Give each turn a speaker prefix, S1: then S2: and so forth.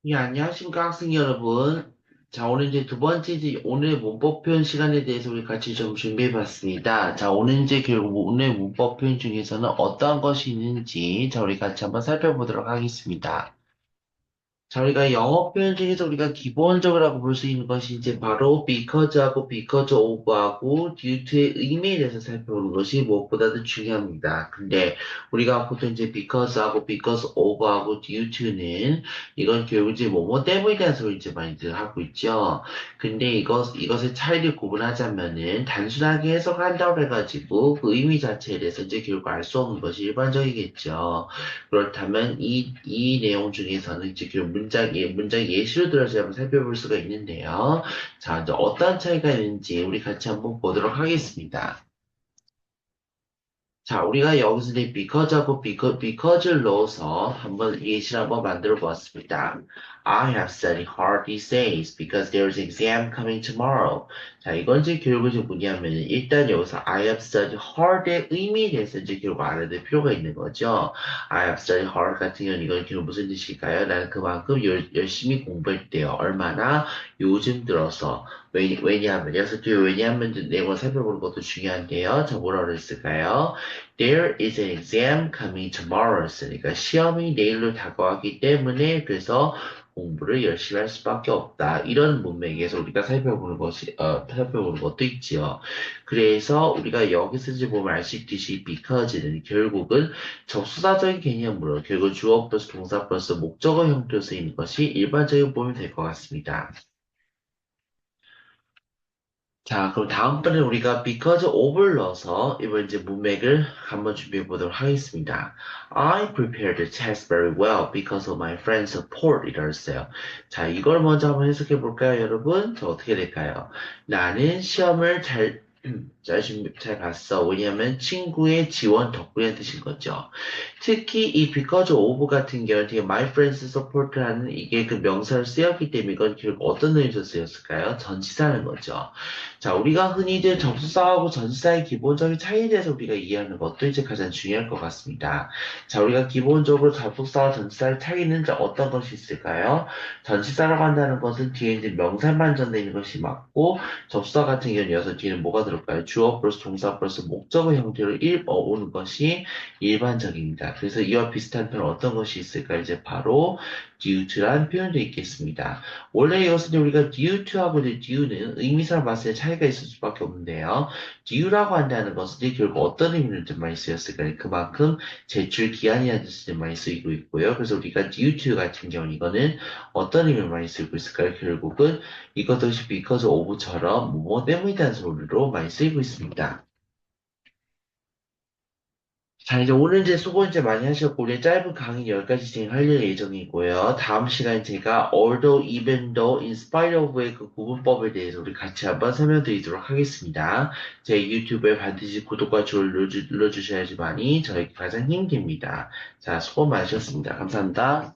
S1: 예, 안녕하십니까, 학생 여러분. 자, 오늘 이제 두 번째, 이제 오늘 문법 표현 시간에 대해서 우리 같이 좀 준비해 봤습니다. 자, 오늘 이제 결국 오늘 문법 표현 중에서는 어떠한 것이 있는지, 자, 우리 같이 한번 살펴보도록 하겠습니다. 자, 우리가 영어 표현 중에서 우리가 기본적이라고 볼 수 있는 것이 이제 바로 because하고 because of하고 due to의 의미에 대해서 살펴보는 것이 무엇보다도 중요합니다. 근데 우리가 보통 이제 because하고 because of하고 due to는 이건 결국 이제 뭐뭐 때문에 대한 소리 이제 많이들 하고 있죠. 근데 이것의 차이를 구분하자면은 단순하게 해석한다고 해가지고 그 의미 자체에 대해서 이제 결국 알 수 없는 것이 일반적이겠죠. 그렇다면 이 내용 중에서는 이제 그 문장 예시로 들어서 한번 살펴볼 수가 있는데요. 자, 이제 어떤 차이가 있는지 우리 같이 한번 보도록 하겠습니다. 자, 우리가 여기서 이제 because하고 because를 넣어서 한번 예시를 한번 만들어 보았습니다. I have studied hard these days because there's exam coming tomorrow. 자, 이건 이제 결국 이제 뭐냐면 일단 여기서 I have studied hard의 의미에 대해서 이제 결국 알아야 될 필요가 있는 거죠. I have studied hard 같은 경우는 이건 결국 무슨 뜻일까요? 나는 그만큼 열심히 공부했대요. 얼마나 요즘 들어서. 왜냐하면, 여기서 그 왜냐하면 내용을 살펴보는 것도 중요한데요. 자, 뭐라고 했을까요? There is an exam coming tomorrow. 그러니까 시험이 내일로 다가왔기 때문에 그래서 공부를 열심히 할 수밖에 없다. 이런 문맥에서 우리가 살펴보는 것도 있지요. 그래서 우리가 여기서 이제 보면 알 수 있듯이 because는 결국은 접수사적인 개념으로 결국 주어 플러스 동사 플러스 목적어 형태로 쓰이는 것이 일반적으로 보면 될 것 같습니다. 자, 그럼 다음번에 우리가 because of를 넣어서 이번 이제 문맥을 한번 준비해 보도록 하겠습니다. I prepared the test very well because of my friend's support. 이라 했어요. 자, 이걸 먼저 한번 해석해 볼까요, 여러분? 자, 어떻게 될까요? 나는 시험을 잘 봤어. 왜냐면 친구의 지원 덕분에 뜻인 거죠. 특히 이 because of 같은 경우는 되게 my friends support라는 이게 그 명사를 쓰였기 때문에 이건 결국 어떤 의미에서 쓰였을까요? 전치사는 거죠. 자, 우리가 흔히들 접수사하고 전치사의 기본적인 차이에 대해서 우리가 이해하는 것도 이제 가장 중요할 것 같습니다. 자, 우리가 기본적으로 접수사와 전치사의 차이는 이제 어떤 것이 있을까요? 전치사라고 한다는 것은 뒤에 이제 명사만 전되어 있는 것이 맞고, 접수사 같은 경우는 여기서 뒤에는 뭐가 들을까요? 주어 플러스 동사 플러스 목적어 형태로 오는 것이 일반적입니다. 그래서 이와 비슷한 표현 어떤 것이 있을까요? 이제 바로 due to라는 표현도 있겠습니다. 원래 이것은 우리가 due to하고 due는 의미상 봤을 때 차이가 있을 수밖에 없는데요. due라고 한다는 것은 결국 어떤 의미를 좀 많이 쓰였을까요? 그만큼 제출 기한이라는 뜻을 많이 쓰이고 있고요. 그래서 우리가 due to 같은 경우는 이거는 어떤 의미를 많이 쓰고 있을까요? 결국은 이것 역시 because of처럼 뭐뭐 때문에 대한 소리로 많이 쓰이고 있습니다. 자, 이제 오늘 이제 수고 이제 많이 하셨고, 우리 짧은 강의 10가지 진행할 예정이고요. 다음 시간에 제가 although, even though, in spite of의 그 구분법에 대해서 우리 같이 한번 설명드리도록 하겠습니다. 제 유튜브에 반드시 구독과 좋아요 눌러주셔야지만이 저에게 가장 힘이 됩니다. 자, 수고 많으셨습니다. 감사합니다.